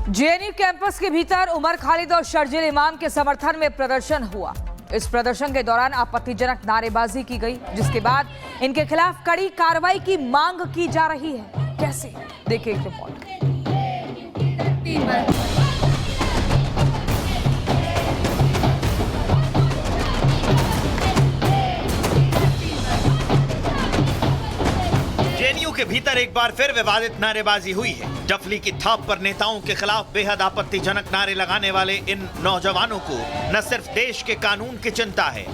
JNU campus के भीतर उमर खालिद और शर्जिल इमाम के समर्थन में प्रदर्शन हुआ। इस प्रदर्शन के दौरान आपत्तिजनक नारेबाजी की गई, जिसके बाद इनके खिलाफ कड़ी कार्रवाई की मांग की जा रही है। कैसे, देखिए एक रिपोर्ट। जेएनयू के भीतर एक बार फिर विवादित नारेबाजी हुई है। डफली की थाप पर नेताओं के खिलाफ बेहद आपत्तिजनक नारे लगाने वाले इन नौजवानों को न सिर्फ देश के कानून की चिंता है,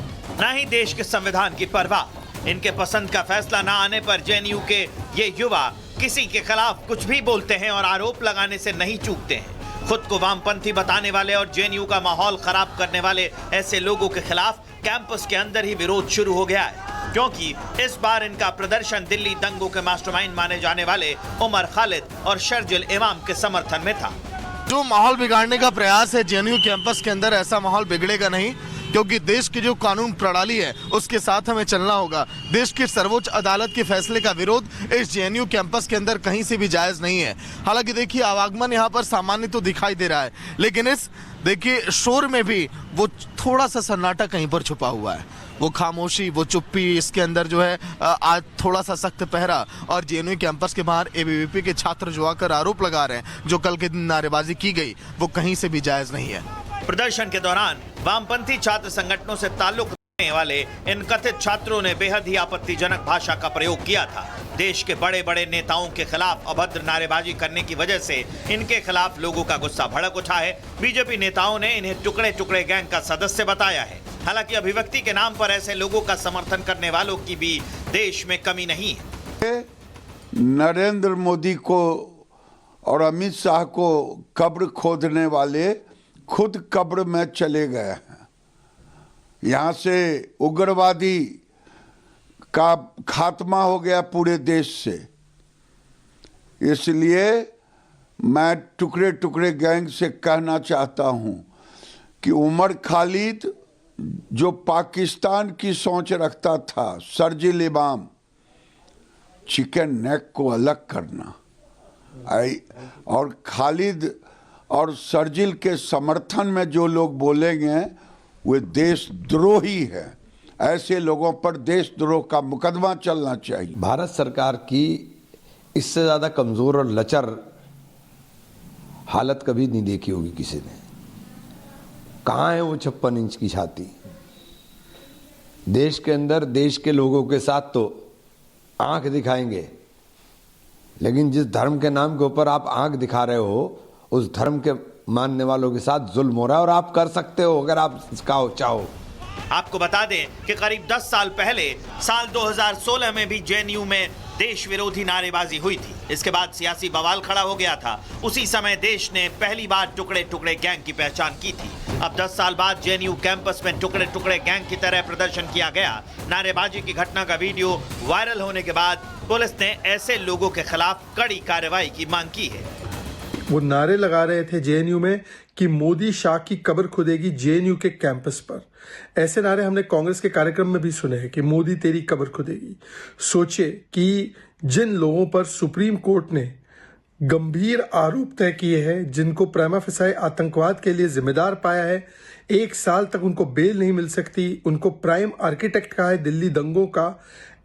न ही देश के संविधान की परवाह। इनके पसंद का फैसला न आने पर जेएनयू के ये युवा किसी के खिलाफ कुछ भी बोलते हैं और आरोप लगाने से नहीं चूकते हैं। खुद को वामपंथी बताने वाले और जेएनयू का माहौल खराब करने वाले ऐसे लोगों के खिलाफ कैंपस के अंदर ही विरोध शुरू हो गया है, क्योंकि इस बार इनका प्रदर्शन दिल्ली दंगों के मास्टरमाइंड माने जाने वाले उमर खालिद और शर्जिल इमाम के समर्थन में था। जो माहौल बिगाड़ने का प्रयास है जेएनयू कैंपस के अंदर, ऐसा माहौल बिगड़ेगा नहीं, क्योंकि देश की जो कानून प्रणाली है उसके साथ हमें चलना होगा। देश की सर्वोच्च अदालत के फैसले का विरोध इस जेएनयू कैंपस के अंदर कहीं से भी जायज नहीं है। हालांकि देखिए, आवागमन यहाँ पर सामान्य तो दिखाई दे रहा है, लेकिन इस देखिए शोर में भी वो थोड़ा सा सन्नाटा कहीं पर छुपा हुआ है। वो खामोशी, वो चुप्पी, इसके अंदर जो है आज थोड़ा सा सख्त पहरा। और जेएनयू कैंपस के बाहर एबीवीपी के छात्र जो आकर आरोप लगा रहे हैं, जो कल के दिन नारेबाजी की गई, वो कहीं से भी जायज नहीं है। प्रदर्शन के दौरान वामपंथी छात्र संगठनों से ताल्लुक रखने वाले इन कथित छात्रों ने बेहद ही आपत्तिजनक भाषा का प्रयोग किया था। देश के बड़े बड़े नेताओं के खिलाफ अभद्र नारेबाजी करने की वजह से इनके खिलाफ लोगों का गुस्सा भड़क उठा है। बीजेपी नेताओं ने इन्हें टुकड़े टुकड़े गैंग का सदस्य बताया है। हालांकि अभिव्यक्ति के नाम पर ऐसे लोगों का समर्थन करने वालों की भी देश में कमी नहीं है। नरेंद्र मोदी को और अमित शाह को कब्र खोदने वाले खुद कब्र में चले गए हैं। यहाँ से उग्रवादी का खात्मा हो गया पूरे देश से। इसलिए मैं टुकड़े टुकड़े गैंग से कहना चाहता हूँ कि उमर खालिद जो पाकिस्तान की सोच रखता था, शर्जिल इमाम, चिकन नेक को अलग करना, और खालिद और शर्जिल के समर्थन में जो लोग बोलेंगे वे देशद्रोही है। ऐसे लोगों पर देशद्रोह का मुकदमा चलना चाहिए। भारत सरकार की इससे ज्यादा कमजोर और लचर हालत कभी नहीं देखी होगी किसी ने। कहाँ है वो 56 इंच की छाती? देश के अंदर देश के लोगों के साथ तो आंख दिखाएंगे, लेकिन जिस धर्म के नाम के ऊपर आप आंख दिखा रहे हो, उस धर्म के मानने वालों के साथ जुल्म हो रहा है, और आप कर सकते हो अगर आप चाहो। आपको बता दें कि करीब 10 साल पहले साल 2016 में भी जेएनयू में देश विरोधी नारेबाजी हुई थी। इसके बाद सियासी बवाल खड़ा हो गया था। उसी समय देश ने पहली बार टुकड़े टुकड़े गैंग की पहचान की थी। अब 10 साल बाद जेएनयू कैंपस में टुकड़े टुकड़े गैंग की तरह प्रदर्शन किया गया। नारेबाजी की घटना का वीडियो वायरल होने के बाद पुलिस ने ऐसे लोगों के खिलाफ कड़ी कार्रवाई की मांग की है। वो नारे लगा रहे थे जेएनयू में कि मोदी शाह की कब्र खुदेगी जेएनयू के कैंपस पर। ऐसे नारे हमने कांग्रेस के कार्यक्रम में भी सुने हैं कि मोदी तेरी कब्र खुदेगी। सोचिए कि जिन लोगों पर सुप्रीम कोर्ट ने गंभीर आरोप तय किए हैं, जिनको प्रेमा फेसाई आतंकवाद के लिए जिम्मेदार पाया है, 1 साल तक उनको बेल नहीं मिल सकती, उनको प्राइम आर्किटेक्ट कहा है दिल्ली दंगों का,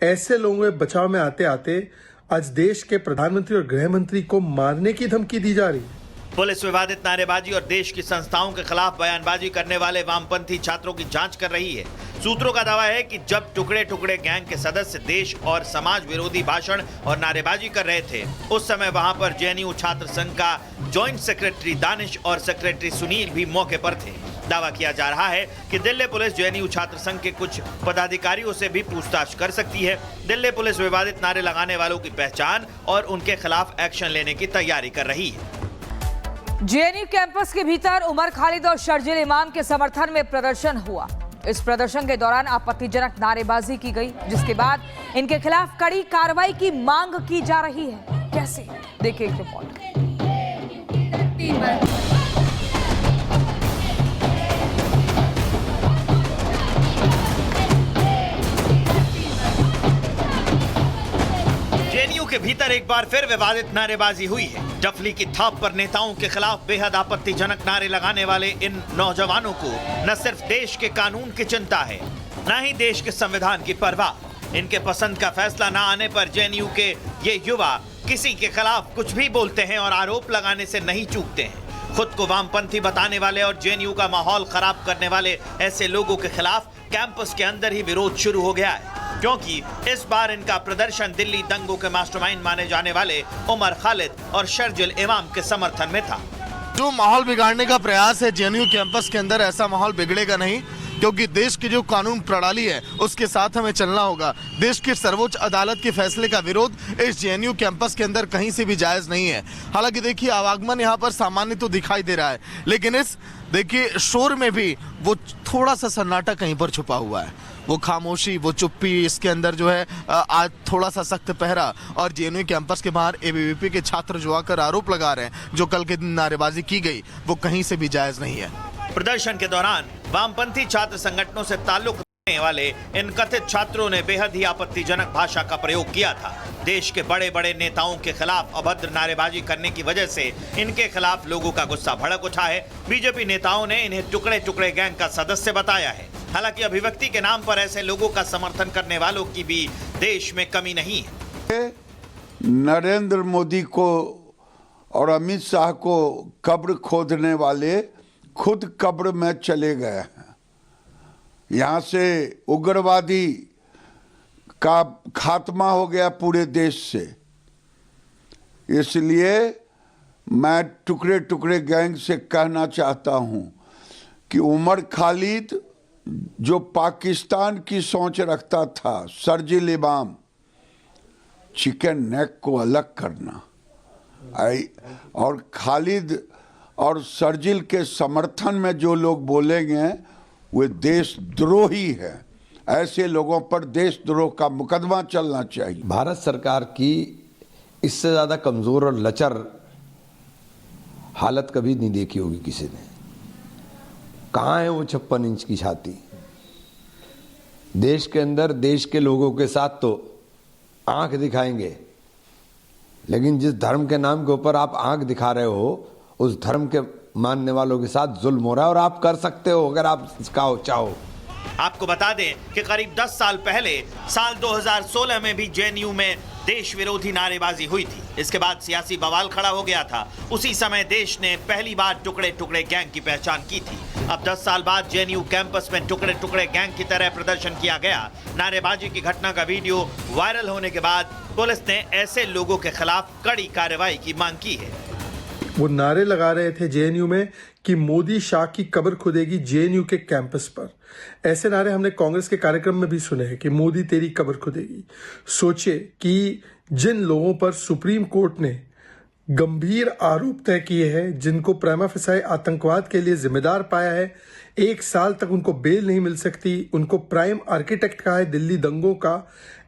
ऐसे लोगों के बचाव में आते आते आज देश के प्रधानमंत्री और गृह मंत्री को मारने की धमकी दी जा रही है। पुलिस विवादित नारेबाजी और देश की संस्थाओं के खिलाफ बयानबाजी करने वाले वामपंथी छात्रों की जांच कर रही है। सूत्रों का दावा है कि जब टुकड़े टुकड़े गैंग के सदस्य देश और समाज विरोधी भाषण और नारेबाजी कर रहे थे, उस समय वहां पर जेएनयू छात्र संघ का जॉइंट सेक्रेटरी दानिश और सेक्रेटरी सुनील भी मौके पर थे। दावा किया जा रहा है कि दिल्ली पुलिस जेएनयू छात्र संघ के कुछ पदाधिकारियों से भी पूछताछ कर सकती है। दिल्ली पुलिस विवादित नारे लगाने वालों की पहचान और उनके खिलाफ एक्शन लेने की तैयारी कर रही है। जेएनयू कैंपस के भीतर उमर खालिद और शर्जिल इमाम के समर्थन में प्रदर्शन हुआ। इस प्रदर्शन के दौरान आपत्तिजनक नारेबाजी की गई, जिसके बाद इनके खिलाफ कड़ी कार्रवाई की मांग की जा रही है। कैसे, देखिए एक रिपोर्ट। जेएनयू के भीतर अंदर एक बार फिर विवादित नारेबाजी हुई है। डफली की थाप पर नेताओं के खिलाफ बेहद आपत्तिजनक नारे लगाने वाले इन नौजवानों को न सिर्फ देश के कानून की चिंता है, न ही देश के संविधान की परवाह। इनके पसंद का फैसला न आने पर जेएनयू के ये युवा किसी के खिलाफ कुछ भी बोलते हैं और आरोप लगाने से नहीं चूकते हैं। खुद को वामपंथी बताने वाले और जेएनयू का माहौल खराब करने वाले ऐसे लोगों के खिलाफ कैंपस के अंदर ही विरोध शुरू हो गया है, क्योंकि इस बार इनका प्रदर्शन दिल्ली दंगों के मास्टरमाइंड माने जाने वाले उमर खालिद और शर्जिल इमाम के समर्थन में था। जो माहौल बिगाड़ने का प्रयास है जेएनयू कैंपस के अंदर, ऐसा माहौल बिगड़ेगा नहीं, क्योंकि देश की जो कानून प्रणाली है उसके साथ हमें चलना होगा। देश की सर्वोच्च अदालत के फैसले का विरोध इस जेएनयू कैंपस के अंदर कहीं से भी जायज नहीं है। हालांकि देखिए आवागमन यहाँ पर सामान्य तो दिखाई दे रहा है, लेकिन इस देखिए शोर में भी वो थोड़ा सा सन्नाटा कहीं पर छुपा हुआ है। वो खामोशी, वो चुप्पी, इसके अंदर जो है आज थोड़ा सा सख्त पहरा। और जेएनयू कैंपस के बाहर एबीवीपी के छात्र जो आकर आरोप लगा रहे हैं जो कल के दिन नारेबाजी की गई वो कहीं से भी जायज नहीं है। प्रदर्शन के दौरान वामपंथी छात्र संगठनों से ताल्लुक रखने वाले इन कथित छात्रों ने बेहद ही आपत्तिजनक भाषा का प्रयोग किया था। देश के बड़े बड़े नेताओं के खिलाफ अभद्र नारेबाजी करने की वजह से इनके खिलाफ लोगों का गुस्सा भड़क उठा है। बीजेपी नेताओं ने इन्हें टुकड़े टुकड़े गैंग का सदस्य बताया है। हालांकि अभिव्यक्ति के नाम पर ऐसे लोगों का समर्थन करने वालों की भी देश में कमी नहीं है। नरेंद्र मोदी को और अमित शाह को कब्र खोदने वाले खुद कब्र में चले गए हैं। यहाँ से उग्रवादी का खात्मा हो गया पूरे देश से। इसलिए मैं टुकड़े टुकड़े गैंग से कहना चाहता हूँ कि उमर खालिद जो पाकिस्तान की सोच रखता था, शर्जिल इमाम, चिकन नेक को अलग करना, और खालिद और शर्जिल के समर्थन में जो लोग बोलेंगे वे देशद्रोही है। ऐसे लोगों पर देशद्रोह का मुकदमा चलना चाहिए। भारत सरकार की इससे ज्यादा कमजोर और लचर हालत कभी नहीं देखी होगी किसी ने। कहाँ है वो 56 इंच की छाती? देश के अंदर देश के लोगों के साथ तो आंख दिखाएंगे, लेकिन जिस धर्म के नाम के ऊपर आप आंख दिखा रहे हो उस धर्म के मानने वालों के साथ जुल्म हो रहा है, और आप कर सकते हो अगर आप चाहो। आपको बता दें कि करीब 10 साल पहले साल 2016 में भी जेएनयू में देश विरोधी नारेबाजी हुई थी। इसके बाद सियासी बवाल खड़ा हो गया था। उसी समय देश ने पहली बार टुकड़े टुकड़े गैंग की पहचान की थी। अब 10 साल बाद जेएनयू कैंपस में टुकड़े टुकड़े गैंग की तरह प्रदर्शन किया गया। नारेबाजी की घटना का वीडियो वायरल होने के बाद पुलिस ने ऐसे लोगों के खिलाफ कड़ी कार्रवाई की मांग की है। वो नारे लगा रहे थे जेएनयू में कि मोदी शाह की कब्र खुदेगी जेएनयू के कैंपस पर। ऐसे नारे हमने कांग्रेस के कार्यक्रम में भी सुने हैं कि मोदी तेरी कब्र खुदेगी। सोचिए कि जिन लोगों पर सुप्रीम कोर्ट ने गंभीर आरोप तय किए हैं, जिनको प्रेमा फसाई आतंकवाद के लिए जिम्मेदार पाया है, 1 साल तक उनको बेल नहीं मिल सकती, उनको प्राइम आर्किटेक्ट कहा है दिल्ली दंगों का,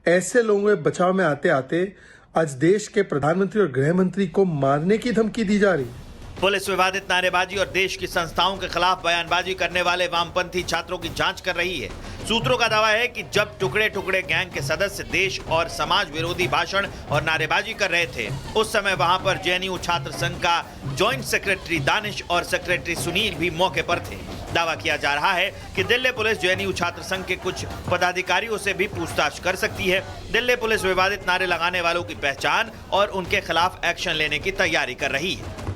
ऐसे लोगों के बचाव में आते आते आज देश के प्रधानमंत्री और गृह मंत्री को मारने की धमकी दी जा रही है। पुलिस विवादित नारेबाजी और देश की संस्थाओं के खिलाफ बयानबाजी करने वाले वामपंथी छात्रों की जांच कर रही है। सूत्रों का दावा है कि जब टुकड़े टुकड़े गैंग के सदस्य देश और समाज विरोधी भाषण और नारेबाजी कर रहे थे, उस समय वहां पर जेएनयू छात्र संघ का जॉइंट सेक्रेटरी दानिश और सेक्रेटरी सुनील भी मौके पर थे। दावा किया जा रहा है कि दिल्ली पुलिस जेएनयू छात्र संघ के कुछ पदाधिकारियों से भी पूछताछ कर सकती है। दिल्ली पुलिस विवादित नारे लगाने वालों की पहचान और उनके खिलाफ एक्शन लेने की तैयारी कर रही है।